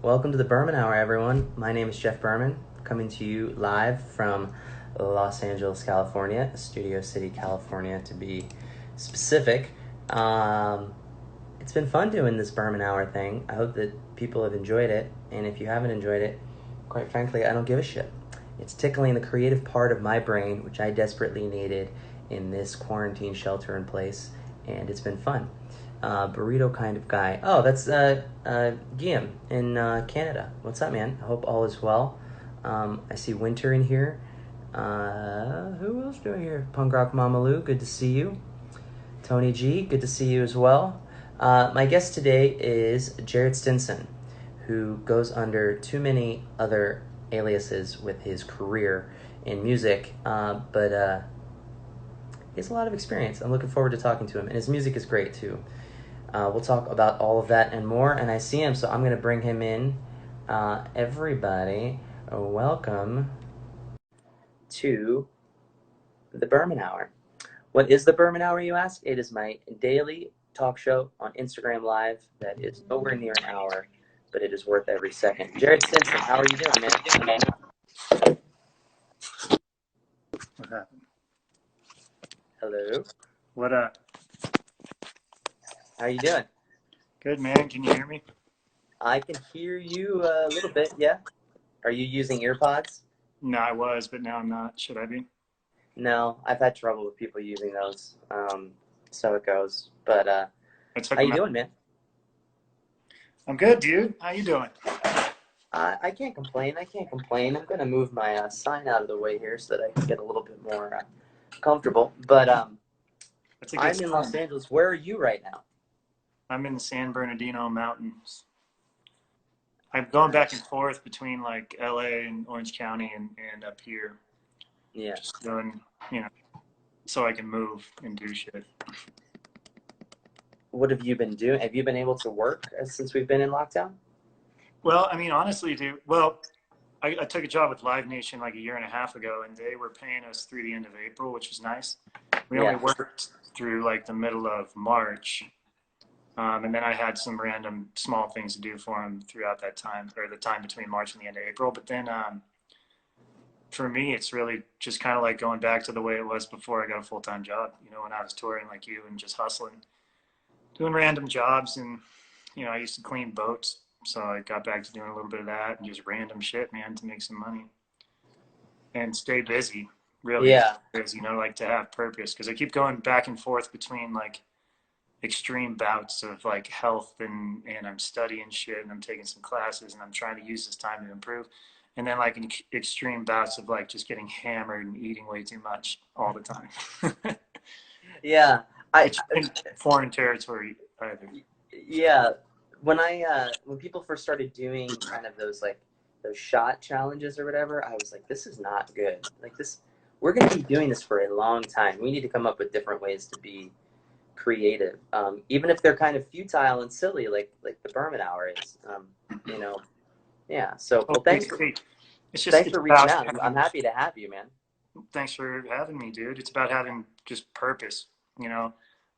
Welcome to the Berman Hour, everyone. My name is Jeff Berman, coming to you live from Los Angeles, California, Studio City, California, to be specific. It's been fun doing this Berman Hour thing. I hope that people have enjoyed it, and if you haven't enjoyed it, quite frankly, I don't give a shit. It's tickling the creative part of my brain, which I desperately needed in this quarantine shelter in place, and it's been fun. Burrito kind of guy. Oh, that's Guillaume in Canada. What's up, man? I hope all is well. I see Winter in here. Who else do I hear? Punk Rock Mama Lou, good to see you. Tony G, good to see you as well. My guest today is Jared Stinson, who goes under too many other aliases with his career in music, but he has a lot of experience. I'm looking forward to talking to him, and his music is great too. We'll talk about all of that and more, and I see him, so I'm going to bring him in. Everybody, welcome to the Berman Hour. What is the Berman Hour, you ask? It is my daily talk show on Instagram Live that is nowhere near an hour, but it is worth every second. Jared Stinson, how are you doing, man? What happened? Hello. What up? How you doing? Good, man. Can you hear me? I can hear you a little bit, yeah. Are you using earpods? No, I was, but now I'm not. Should I be? No, I've had trouble with people using those. So it goes. But I took how you them out. doing, man? I'm good, dude. How you doing? I can't complain. I can't complain. I'm gonna move my sign out of the way here so that I can get a little bit more comfortable. But That's a good I'm in Los sign. Angeles. Where are you right now? I'm in the San Bernardino Mountains. I'm going back and forth between like LA and Orange County and up here. Yeah. Just doing, so I can move and do shit. What have you been doing? Have you been able to work since we've been in lockdown? Well, I mean, honestly, dude, I took a job with Live Nation like a year and a half ago, and they were paying us through the end of April, which was nice. We only Yeah. worked through like the middle of March. And then I had some random small things to do for them throughout that time, or the time between March and the end of April. But then for me, it's really just kind of like going back to the way it was before I got a full-time job, when I was touring like you and just hustling, doing random jobs. And, I used to clean boats. So I got back to doing a little bit of that and just random shit, man, to make some money and stay busy, really Yeah. busy, like to have purpose. Because I keep going back and forth between like extreme bouts of like health and I'm studying shit and I'm taking some classes and I'm trying to use this time to improve. And then like extreme bouts of like just getting hammered and eating way too much all the time. Yeah. I Which isn't foreign territory either. yeah. When people first started doing kind of those shot challenges or whatever, I was like, this is not good. Like this, we're gonna be doing this for a long time. We need to come up with different ways to be creative, even if they're kind of futile and silly, like the Berman Hour is. You know, yeah. So, well, It's just thanks it's for reaching about out. I'm happy to have you, man. thanks for having me, dude. It's about having just purpose,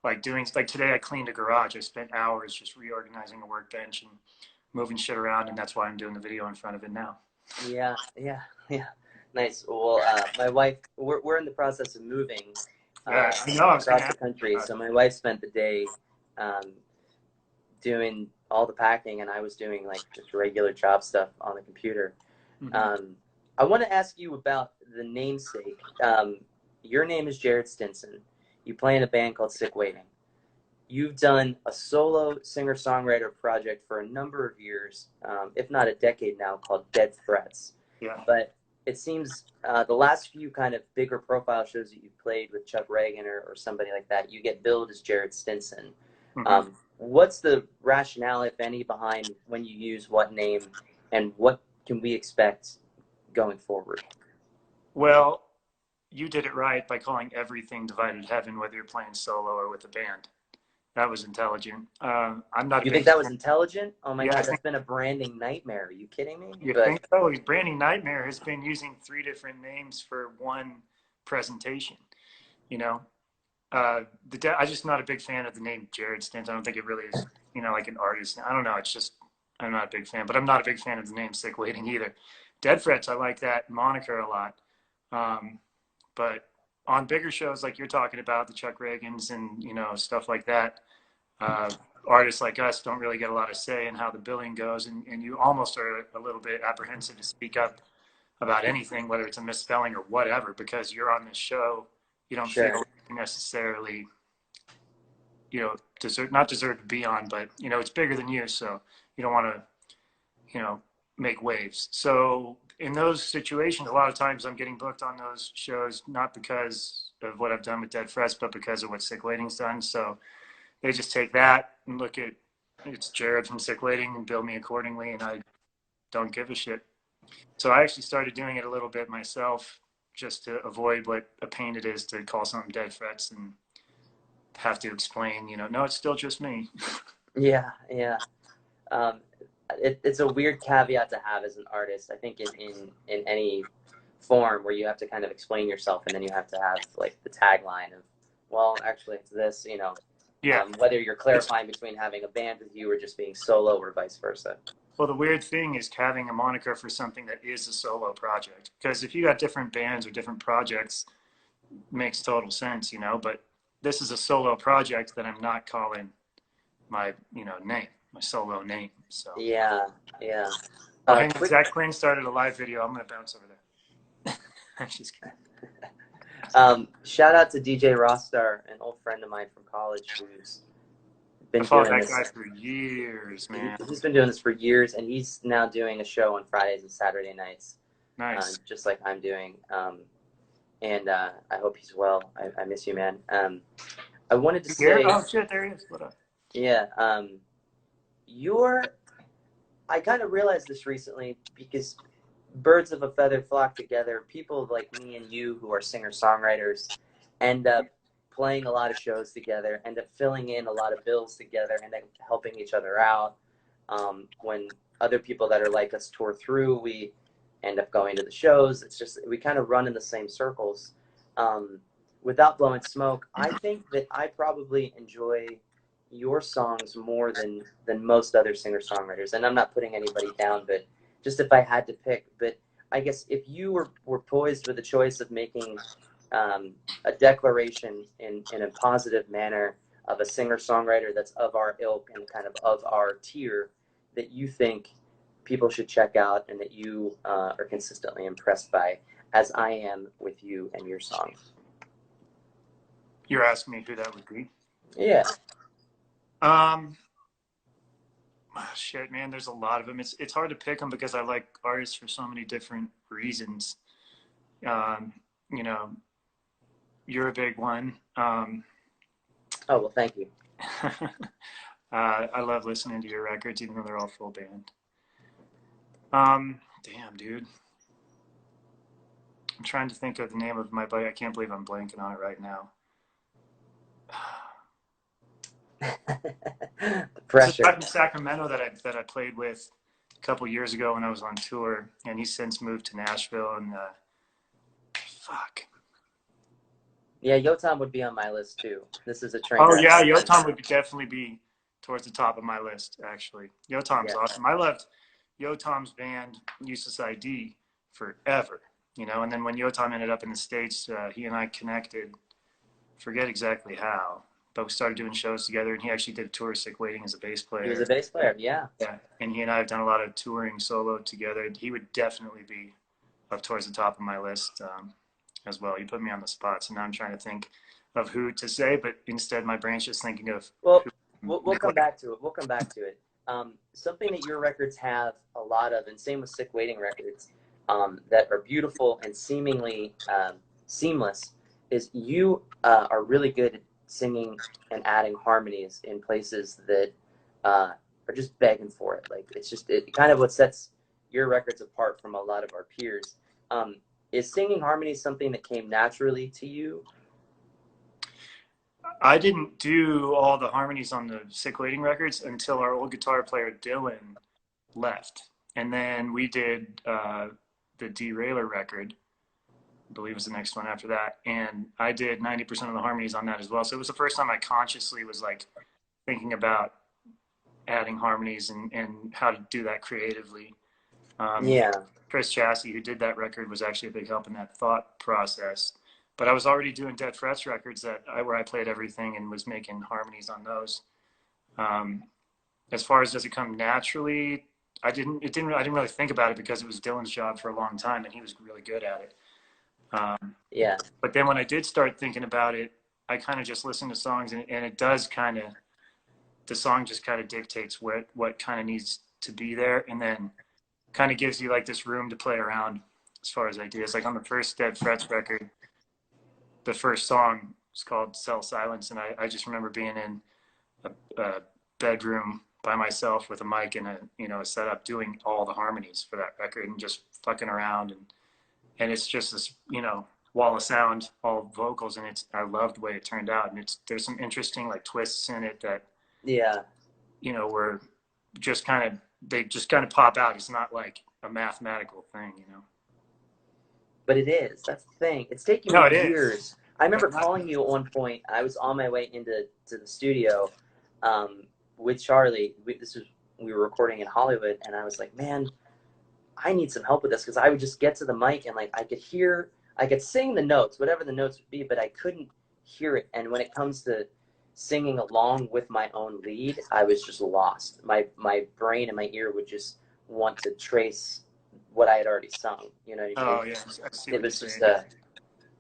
like doing like today I cleaned a garage. I spent hours just reorganizing a workbench and moving shit around, and that's why I'm doing the video in front of it now. Yeah, yeah, yeah. Nice. Well, my wife, we're in the process of moving Yeah, I know. I was gonna across the ask country. about So my wife spent the day um, doing all the packing, and I was doing like just regular job stuff on the computer. it. I want to ask you about the namesake. Your name is Jared Stinson. You play in a band called Sic Waiting. You've done a solo singer-songwriter project for a number of years, if not a decade now, called Dead Threats. Yeah. But it seems the last few kind of bigger profile shows that you've played with Chuck Reagan or somebody like that, you get billed as Jared Stinson. Mm-hmm. What's the rationale, if any, behind when you use what name, and what can we expect going forward? Well, you did it right by calling everything Divided Heaven, whether you're playing solo or with a band. That was intelligent. I'm not a You think big that was fan. intelligent? Oh my Yeah, I God, that's think been a branding nightmare. Are you kidding me? you But think so. Branding Nightmare has been using three different names for one presentation. You know, I'm just not a big fan of the name Jared Stinson. I don't think it really is, like an artist. I don't know. It's just I'm not a big fan, but I'm not a big fan of the name Sic Waiting either. Dead Frets, I like that moniker a lot. Um, but on bigger shows like you're talking about, the Chuck Reagans and stuff like that, uh, artists like us don't really get a lot of say in how the billing goes, and you almost are a little bit apprehensive to speak up about anything, whether it's a misspelling or whatever, because you're on this show. You don't Sure. feel necessarily, not deserve to be on, but it's bigger than you, so you don't want to, make waves. So in those situations, a lot of times I'm getting booked on those shows not because of what I've done with Dead Frets, but because of what Sic Waiting's done. So they just take that and look at it's Jared from Sic Waiting and bill me accordingly, and I don't give a shit. So I actually started doing it a little bit myself just to avoid what a pain it is to call something Dead Frets and have to explain, no, it's still just me. Yeah, yeah. Um, it's a weird caveat to have as an artist. I think in any form where you have to kind of explain yourself, and then you have to have like the tagline of, well, actually it's this, Yeah. whether you're clarifying between having a band with you or just being solo or vice versa. Well, the weird thing is having a moniker for something that is a solo project. Because if you got different bands or different projects, makes total sense, But this is a solo project that I'm not calling my, name, my solo name. So. Yeah, yeah. Oh, hang on. Quick, Zach Quinn started a live video. I'm gonna bounce over there. I'm just kidding. shout out to DJ Rostar, an old friend of mine from college who's I been followed doing that this. guy for years, man. He's been doing this for years, and he's now doing a show on Fridays and Saturday nights, Nice. just like I'm doing. And I hope he's well. I miss you, man. I wanted to Here? say, Oh shit, there he is. What up? yeah, I kind of realized this recently because birds of a feather flock together. People like me and you who are singer-songwriters end up playing a lot of shows together, end up filling in a lot of bills together, and then helping each other out. When other people that are like us tour through, we end up going to the shows. It's just we kind of run in the same circles. Without blowing smoke, I think that I probably enjoy your songs more than most other singer-songwriters. And I'm not putting anybody down, but just if I had to pick. But I guess if you were poised with the choice of making a declaration in a positive manner of a singer-songwriter that's of our ilk and kind of our tier that you think people should check out and that you are consistently impressed by, as I am with you and your songs. You're asking me who that would be? Yeah. Shit, man. There's a lot of them. It's hard to pick them because I like artists for so many different reasons. Um, you know, you're a big one. Oh, well, thank you. I love listening to your records, even though they're all full band. Damn, dude. I'm trying to think of the name of my buddy. I can't believe I'm blanking on it right now. The There's a pressure. guy from Sacramento that I played with a couple years ago when I was on tour, and he's since moved to Nashville. And fuck. Yeah, Yotam would be on my list too. This is a train Oh wreck. yeah, Yotam would definitely be towards the top of my list. Actually, Yotam's Yeah. awesome. I loved Yotam's band Useless ID forever. And then when Yotam ended up in the States, he and I connected. Forget exactly how, but we started doing shows together, and he actually did a tour of Sic Waiting as a bass player. He was a bass player, yeah. Yeah, and he and I have done a lot of touring solo together. He would definitely be up towards the top of my list as well. You put me on the spot, so now I'm trying to think of who to say, but instead my brain's just thinking of. Well, we'll come back to it. We'll come back to it. Something that your records have a lot of, and same with Sic Waiting records, that are beautiful and seemingly seamless, is you are really good at singing and adding harmonies in places that are just begging for it. Like it's just kind of what sets your records apart from a lot of our peers. Is singing harmonies something that came naturally to you? I didn't do all the harmonies on the Sic Waiting records until our old guitar player Dylan left, and then we did the Derailer record. I believe was the next one after that, and I did 90% of the harmonies on that as well. So it was the first time I consciously was like thinking about adding harmonies and how to do that creatively. Um, Yeah. Chris Chassie, who did that record, was actually a big help in that thought process. But I was already doing Dead Frets records where I played everything and was making harmonies on those. Um, as far as does it come naturally, I didn't really think about it because it was Dylan's job for a long time and he was really good at it. Yeah. But then when I did start thinking about it, I kind of just listened to songs and it does kind of, the song just kind of dictates what kind of needs to be there, and then kind of gives you like this room to play around as far as ideas. Like on the first Dead Frets record, the first song is called Cell Silence, and I just remember being in a bedroom by myself with a mic and a setup doing all the harmonies for that record and just fucking around, and it's just this wall of sound, all vocals, and I love the way it turned out, and there's some interesting like twists in it that Yeah. were just kind of, they just kind of pop out. It's not like a mathematical thing. But it is. That's the thing. It's taking No, me it is. years. I remember Not, calling you at one point. I was on my way into the studio with Charlie. We were recording in Hollywood, and I was like, man, I need some help with this, because I would just get to the mic and like I could sing the notes, whatever the notes would be, but I couldn't hear it. And when it comes to singing along with my own lead, I was just lost. My brain and my ear would just want to trace what I had already sung. You know what I mean? oh yeah, I see It what you're was just saying.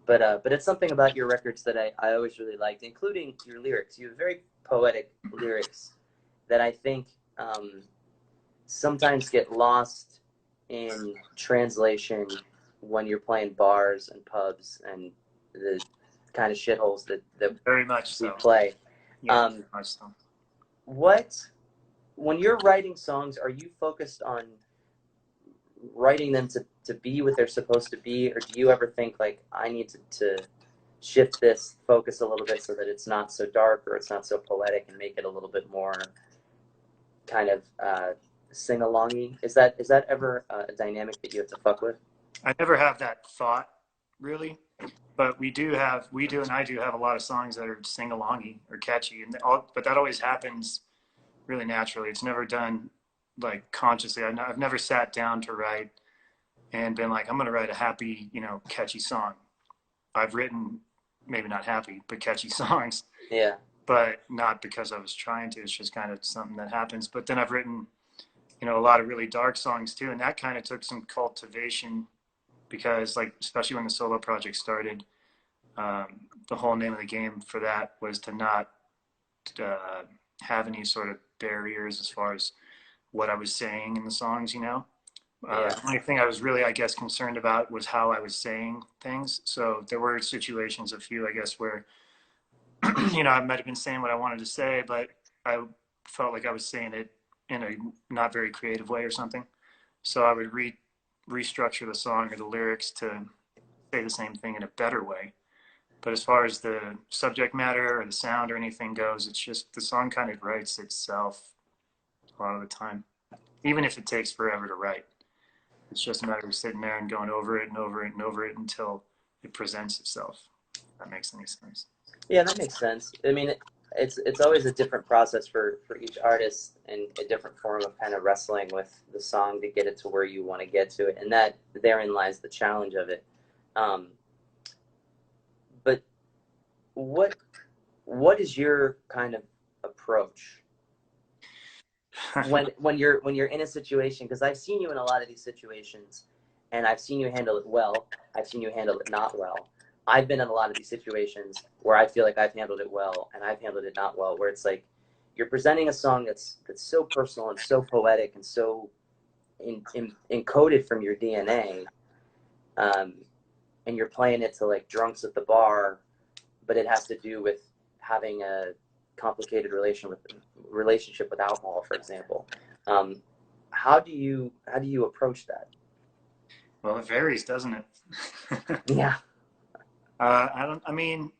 but it's something about your records that I always really liked, including your lyrics. You have very poetic lyrics that I think sometimes get lost in translation when you're playing bars and pubs and the kind of shitholes that Very much we so. play. Yeah, very much so. What, when you're writing songs, are you focused on writing them to be what they're supposed to be, or do you ever think like I need to shift this focus a little bit so that it's not so dark or it's not so poetic, and make it a little bit more kind of sing-alongy? Is that ever a dynamic that you have to fuck with? I never have that thought really, but and I do have a lot of songs that are sing-alongy or catchy, but that always happens really naturally. It's never done like consciously. I've never sat down to write and been like, I'm going to write a happy, catchy song. I've written maybe not happy, but catchy songs, Yeah. but not because I was trying to. It's just kind of something that happens. But then I've written, a lot of really dark songs too, and that kind of took some cultivation because, like, especially when the solo project started, the whole name of the game for that was to not uh, have any sort of barriers as far as what I was saying in the songs. Yeah. The only thing I was really, I guess, concerned about was how I was saying things. So there were situations, a few, I guess, where, I might have been saying what I wanted to say, but I felt like I was saying it in a not very creative way or something. So I would restructure the song or the lyrics to say the same thing in a better way. But as far as the subject matter or the sound or anything goes, it's just the song kind of writes itself a lot of the time, even if it takes forever to write. It's just a matter of sitting there and going over it and over it and over it until it presents itself. If that makes any sense. Yeah, that makes sense. I mean, it's always a different process for each artist, and a different form of kind of wrestling with the song to get it to where you want to get to it, and that therein lies the challenge of it. Um, but what is your kind of approach when you're in a situation? Because I've seen you in a lot of these situations, and I've seen you handle it well. I've seen you handle it not well. I've been in a lot of these situations where I feel like I've handled it well, and I've handled it not well. Where it's like you're presenting a song that's so personal and so poetic and so encoded from your DNA, um, and you're playing it to like drunks at the bar, but it has to do with having a complicated relationship with alcohol, for example. Um, how do you approach that? Well, it varies, doesn't it? Yeah. I don't. I mean,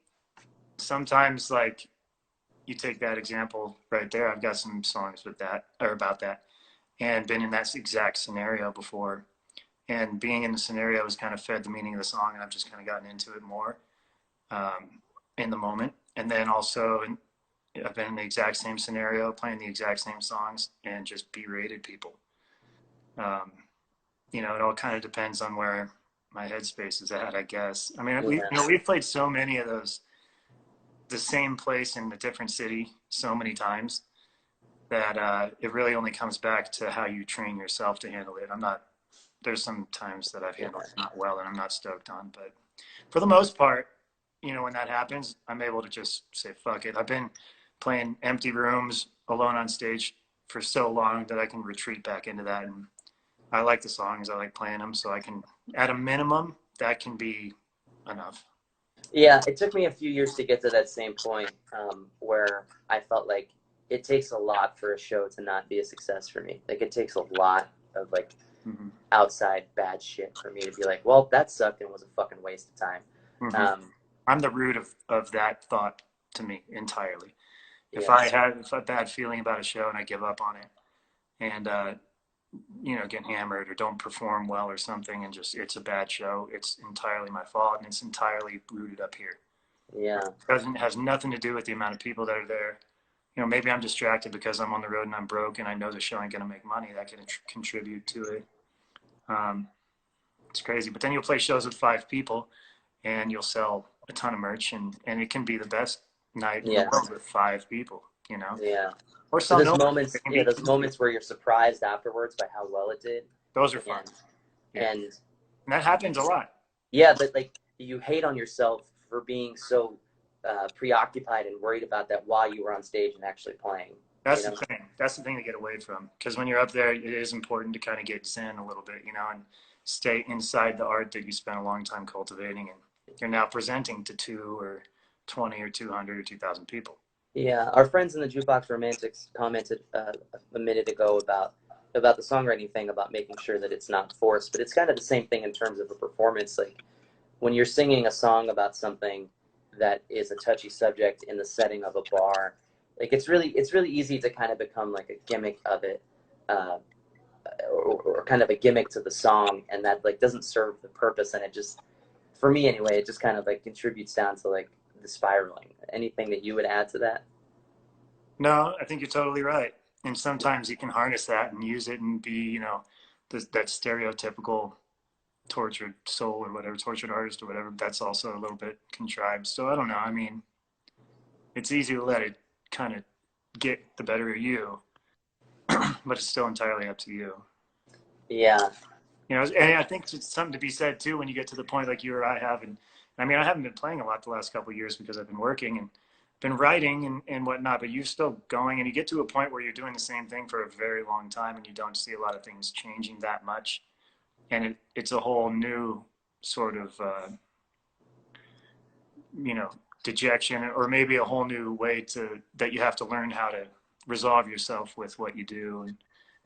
sometimes like you take that example right there. I've got some songs with that or about that, and been in that exact scenario before. And being in the scenario has kind of fed the meaning of the song, and I've just kind of gotten into it more in the moment. And then also I've been in the exact same scenario, playing the exact same songs, and just berated people. Um, it all kind of depends on where my headspace is at, I guess. I mean, Yeah. we've played so many of those, the same place in a different city so many times that it really only comes back to how you train yourself to handle it. There's some times that I've handled it not well and I'm not stoked on, but for the most part, when that happens, I'm able to just say, fuck it. I've been playing empty rooms alone on stage for so long that I can retreat back into that. And I like the songs, I like playing them. So I can, at a minimum, that can be enough. Yeah, it took me a few years to get to that same point where I felt like it takes a lot for a show to not be a success for me. Like it takes a lot of like Mm-hmm. outside bad shit for me to be like, well, that sucked and was a fucking waste of time. Mm-hmm. Um, I'm the root of that thought to me entirely. yeah, If a bad feeling about a show and I give up on it and, get hammered or don't perform well or something and just it's a bad show, it's entirely my fault and it's entirely rooted up here. yeah, It has nothing to do with the amount of people that are there. Maybe I'm distracted because I'm on the road and I'm broke and I know the show ain't gonna make money. That can contribute to it. Um, it's crazy. But then you'll play shows with 5 people and you'll sell a ton of merch and it can be the best night in the yeah, world with 5 people. yeah. Or So some there's no. moments, It can yeah, be those moments where you're surprised afterwards by how well it did, those are fun. and Yeah. and And that happens a lot. yeah, but like you hate on yourself for being so preoccupied and worried about that while you were on stage and actually playing. You That's the know? thing. That's the thing to get away from. Because when you're up there, it is important to kind of get zen a little bit, and stay inside the art that you spent a long time cultivating. And you're now presenting to 2 or 20 or 200 or 2,000 people. Yeah, our friends in the Jukebox Romantics commented a minute ago about the songwriting thing, about making sure that it's not forced. But it's kind of the same thing in terms of a performance. Like when you're singing a song about something that is a touchy subject in the setting of a bar, like it's really easy to kind of become like a gimmick of it, uh, or kind of a gimmick to the song, and that like doesn't serve the purpose. And it just, for me anyway, it just kind of like contributes down to like the spiraling. Anything that you would add to that? No, I think you're totally right. And sometimes you can harness that and use it and be, that stereotypical tortured soul or whatever, tortured artist or whatever. That's also a little bit contrived. So I don't know. I mean, it's easy to let it kind of get the better of you, but it's still entirely up to you. Yeah, And I think it's something to be said too when you get to the point like you or I have. And I mean, I haven't been playing a lot the last couple of years because I've been working and been writing and whatnot, but you're still going and you get to a point where you're doing the same thing for a very long time and you don't see a lot of things changing that much. And it's a whole new sort of, you know, dejection or maybe a whole new way that you have to learn how to resolve yourself with what you do and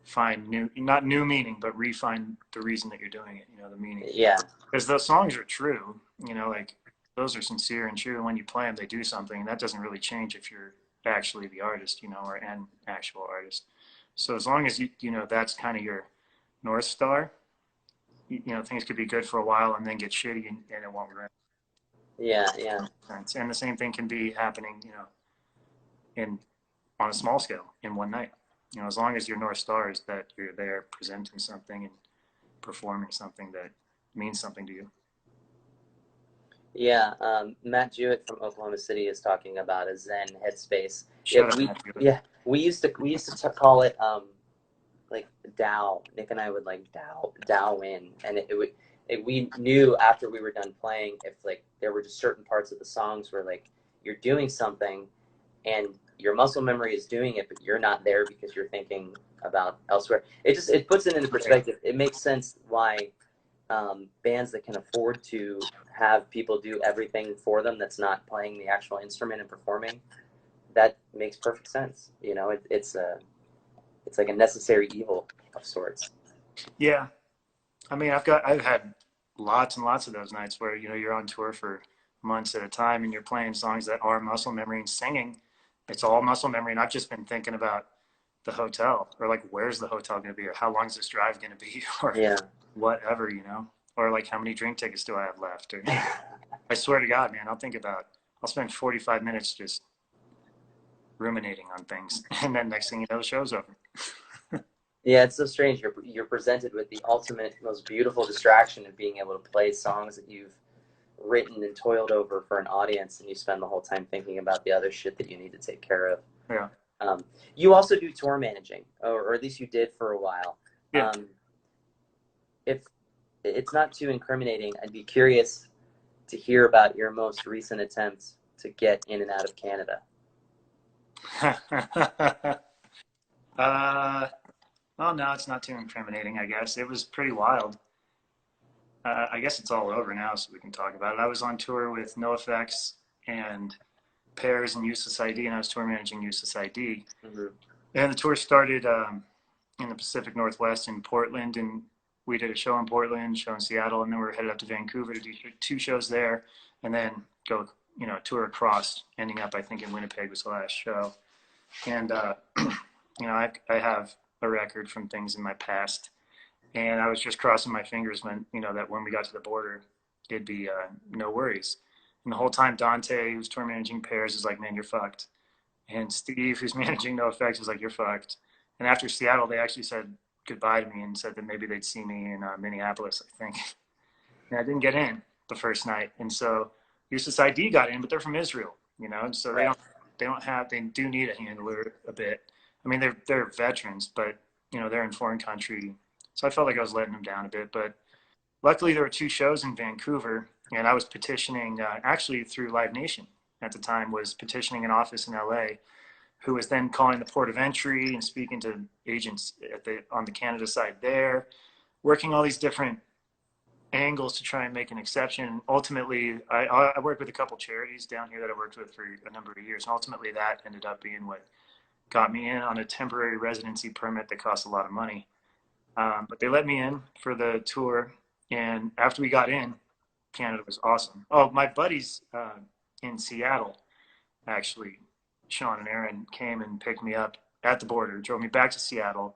find not new meaning, but refine the reason that you're doing it, the meaning. yeah, Because those songs are true, like those are sincere and true. And when you play them, they do something. And that doesn't really change if you're actually the artist, or an actual artist. So as long as that's kind of your North Star, things could be good for a while and then get shitty and it won't run. yeah, yeah, And the same thing can be happening, in on a small scale in one night. As long as your North Star is that you're there presenting something and performing something that means something to you. yeah. Matt Jewett from Oklahoma City is talking about a Zen headspace. Yeah, Shut up, Matthew. we used to call it like Tao. Nick and I would like Tao in, and we knew after we were done playing if like there were just certain parts of the songs where like you're doing something and your muscle memory is doing it, but you're not there because you're thinking about elsewhere. It puts it into perspective. It makes sense why bands that can afford to have people do everything for them that's not playing the actual instrument and performing, that makes perfect sense. It's like a necessary evil of sorts. Yeah, I mean, I've had lots and lots of those nights where you're on tour for months at a time and you're playing songs that are muscle memory and singing. It's all muscle memory, and I've just been thinking about the hotel or like where's the hotel going to be or how long is this drive going to be or Yeah. whatever. Or like how many drink tickets do I have left or I swear to God, man, I'll spend 45 minutes just ruminating on things. And then next thing you know, the show's over. Yeah, it's so strange. You're presented with the ultimate, most beautiful distraction of being able to play songs that you've written and toiled over for an audience, and you spend the whole time thinking about the other shit that you need to take care of. Yeah. You also do tour managing, or at least you did for a while. Yeah. If it's not too incriminating, I'd be curious to hear about your most recent attempts to get in and out of Canada. Well, no, it's not too incriminating, I guess. It was pretty wild. I guess it's all over now, so we can talk about it. I was on tour with NoFX and Pears and Useless ID, and I was tour managing Useless ID. Mm-hmm. And the tour started in the Pacific Northwest in Portland, and we did a show in Portland, a show in Seattle, and then we were headed up to Vancouver to do 2 shows there, and then go, tour across, ending up, I think, in Winnipeg was the last show. And, I have a record from things in my past, and I was just crossing my fingers when, that when we got to the border, it'd be no worries. And the whole time, Dante, who's tour managing Pears, is like, man, you're fucked. And Steve, who's managing NoFX, is like, you're fucked. And after Seattle, they actually said goodbye to me and said that maybe they'd see me in Minneapolis, I think. And I didn't get in the first night. And so Useless ID got in, but they're from Israel, and so they do need a handler a bit. I mean, they're veterans, but, they're in foreign country. So I felt like I was letting them down a bit. But luckily, there were 2 shows in Vancouver, and I was petitioning, actually through Live Nation at the time, was petitioning an office in LA, who was then calling the port of entry and speaking to agents on the Canada side there, working all these different angles to try and make an exception. Ultimately, I worked with a couple charities down here that I worked with for a number of years, and ultimately that ended up being what got me in on a temporary residency permit that cost a lot of money. But they let me in for the tour, and after we got in, Canada was awesome. Oh, my buddies in Seattle, actually, Sean and Aaron, came and picked me up at the border, drove me back to Seattle.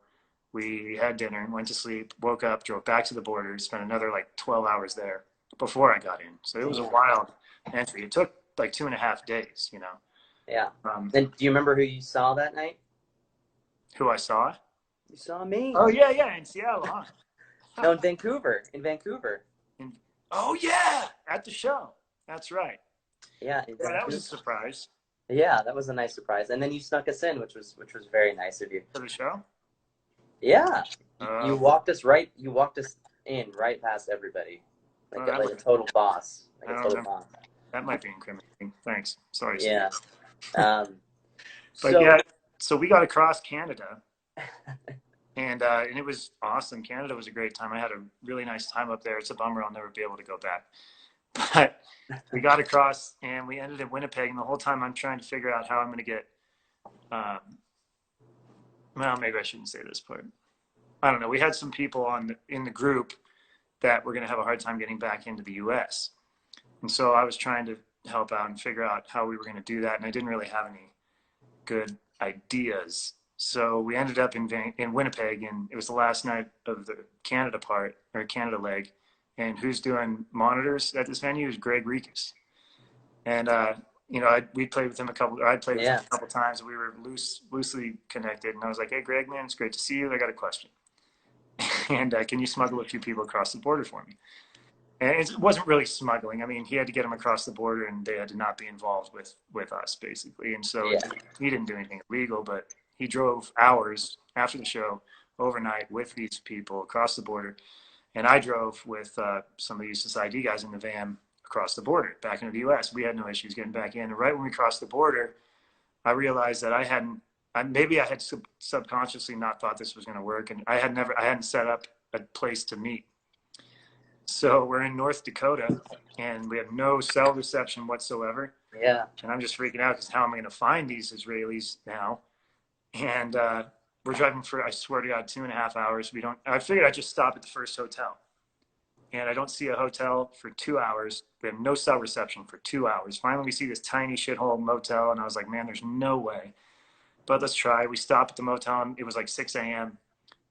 We had dinner, went to sleep, woke up, drove back to the border, spent another like 12 hours there before I got in. So it was a wild entry. It took like 2.5 days, Yeah. And do you remember who you saw that night? Who I saw? You saw me. Oh, yeah, in Seattle, huh? No, in Vancouver. Oh, yeah, at the show. That's right. Yeah, that was a surprise. Yeah, that was a nice surprise. And then you snuck us in, which was very nice of you. For the show? Yeah. You walked us in right past everybody. Like a total boss. Like a total boss. That might be incriminating. Thanks. Sorry. Yeah. So we got across Canada, and it was awesome. Canada was a great time. I had a really nice time up there. It's a bummer I'll never be able to go back. But we got across, and we ended in Winnipeg, and the whole time I'm trying to figure out how I'm going to get well, maybe I shouldn't say this part. I don't know. We had some people in the group that were going to have a hard time getting back into the U.S. And so I was trying to help out and figure out how we were going to do that. And I didn't really have any good ideas. So we ended up in Winnipeg, and it was the last night of the Canada leg. And who's doing monitors at this venue is Greg Rikus. And, we played with him I'd played with him a couple times, and we were loosely connected. And I was like, hey, Greg, man, it's great to see you. I got a question. And can you smuggle a few people across the border for me? And it wasn't really smuggling. I mean, he had to get them across the border, and they had to not be involved with us, basically. And so he didn't do anything illegal, but he drove hours after the show overnight with these people across the border. And I drove with some of the Useless ID guys in the van across the border back into the U.S. We had no issues getting back in. And right when we crossed the border, I realized that I had subconsciously not thought this was going to work, and I hadn't set up a place to meet. So we're in North Dakota, and we have no cell reception whatsoever. Yeah. And I'm just freaking out because how am I going to find these Israelis now? And we're driving for, I swear to God, 2.5 hours. I figured I'd just stop at the first hotel. And I don't see a hotel for 2 hours. We have no cell reception for 2 hours. Finally, we see this tiny shithole motel, and I was like, man, there's no way. But let's try. We stopped at the motel, and it was like 6 a.m.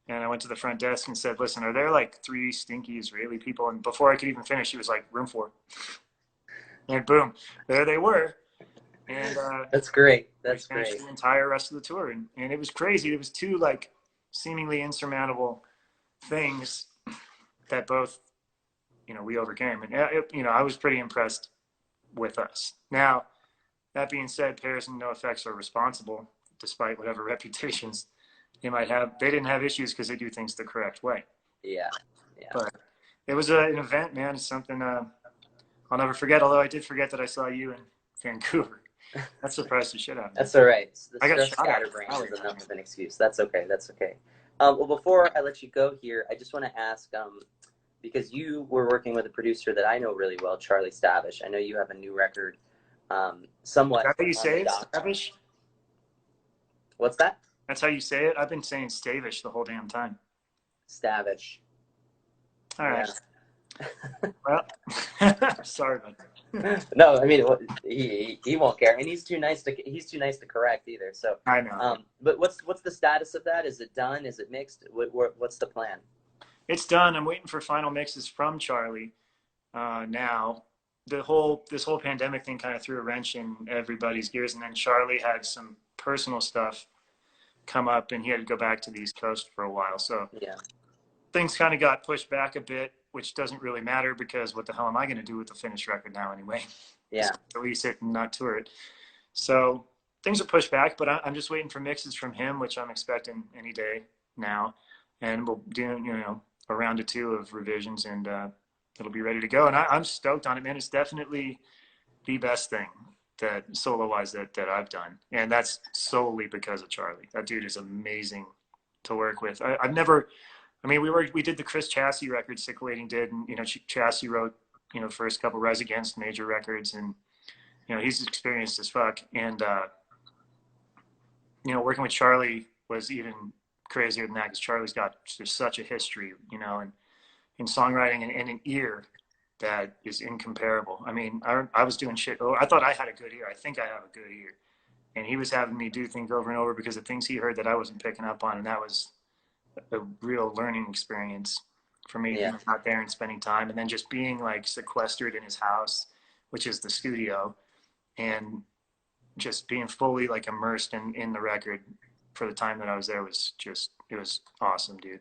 And I went to the front desk and said, listen, are there like 3 stinky Israeli people? And before I could even finish, he was like, room 4. And boom, there they were. And That's great. we That's finished great. the entire rest of the tour, and it was crazy. It was two like seemingly insurmountable things that both, we overcame, and I was pretty impressed with us. Now, that being said, Paris and NoFX are responsible, despite whatever reputations they might have. They didn't have issues because they do things the correct way. Yeah. Yeah. But it was an event, man. It's something I'll never forget. Although I did forget that I saw you in Vancouver. That surprised the shit out of me. That's all right. The I got stress shot at. scatterbrain is enough of an excuse. That's okay. That's okay. Well, before I let you go here, I just want to ask, because you were working with a producer that I know really well, Charlie Stavish. I know you have a new record, somewhat. Is that how you on say the it? dock. Stavish? What's that? That's how you say it? I've been saying Stavish the whole damn time. Stavish. All right. Yeah. Well, sorry about that. No, I mean he won't care, and he's too nice to correct either. So I know. But what's the status of that? Is it done? Is it mixed? What's the plan? It's done. I'm waiting for final mixes from Charlie. Now, this whole pandemic thing kind of threw a wrench in everybody's gears, and then Charlie had some personal stuff come up, and he had to go back to the East Coast for a while. So Yeah. things kind of got pushed back a bit, which doesn't really matter because what the hell am I going to do with the finished record now anyway? Yeah. Just release it and not tour it. So things are pushed back, but I'm just waiting for mixes from him, which I'm expecting any day now, and we'll do a round or two of revisions, and it'll be ready to go. And I'm stoked on it, man. It's definitely the best thing that solo-wise that I've done, and that's solely because of Charlie. That dude is amazing to work with. I've never. I mean, we did the Chris Chassis record, Sic Waiting did, and Chassis wrote first couple Rise Against major records, and he's experienced as fuck. And working with Charlie was even crazier than that because Charlie's got just such a history, and in songwriting and an ear that is incomparable. I mean, I was doing shit. I thought I had a good ear. I think I have a good ear, and he was having me do things over and over because of things he heard that I wasn't picking up on, and that was a real learning experience for me. Yeah. Being out there and spending time, and then just being like sequestered in his house, which is the studio, and just being fully like immersed in the record for the time that I was there was it was awesome, dude.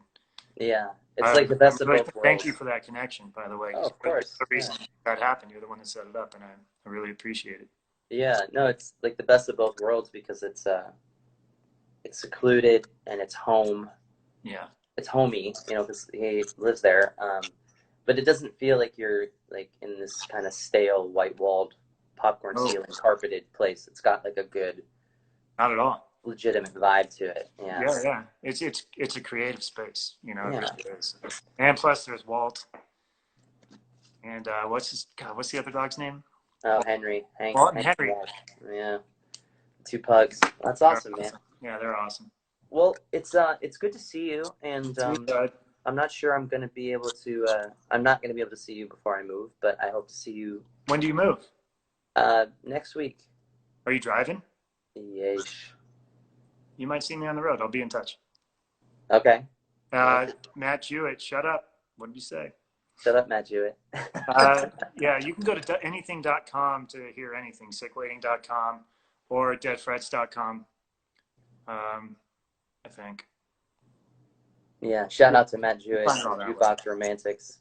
Yeah, it's like the best of both worlds. Thank you for that connection, by the way. Oh, of course. The reason that happened, you're the one that set it up, and I really appreciate it. Yeah, no, it's like the best of both worlds because it's secluded and it's home. Yeah, it's homey, because he lives there. But it doesn't feel like you're like in this kind of stale, white-walled, popcorn ceiling, carpeted place. It's got like a good, not at all, legitimate vibe to it. Yeah. It's a creative space, It Yeah. really is. And plus, there's Walt. And what's the other dog's name? Oh, Henry. Walt and Henry. Yeah. Two pugs. That's awesome, man. Yeah, they're awesome. Well, it's good to see you, and I'm not sure I'm gonna be able to. I'm not gonna be able to see you before I move, but I hope to see you. When do you move? Next week. Are you driving? Yeesh. You might see me on the road. I'll be in touch. Okay. Matt Jewett, shut up. What did you say? Shut up, Matt Jewett. Yeah, you can go to anything.com to hear anything, sicwaiting.com or deadfrets.com, I think. Yeah, shout out to Matt Jewett, Jukebox Romantics.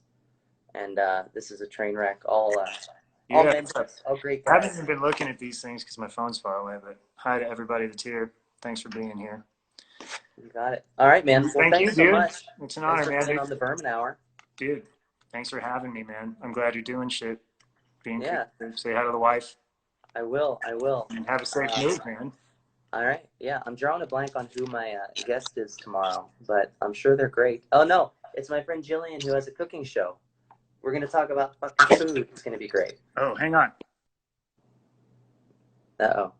And this is a train wreck. All mentors, all great guys. I haven't even been looking at these things because my phone's far away, but hi to everybody that's here. Thanks for being here. You got it. All right, man. Well, thanks so dude. much. It's an honor, man. On the Berman Hour. Dude, thanks for having me, man. I'm glad you're doing shit. Being creative. Say hi to the wife. I will. And have a safe move, man. All right. Yeah, I'm drawing a blank on who my guest is tomorrow, but I'm sure they're great. Oh, no. It's my friend Jillian who has a cooking show. We're going to talk about fucking food. It's going to be great. Oh, hang on. Uh-oh.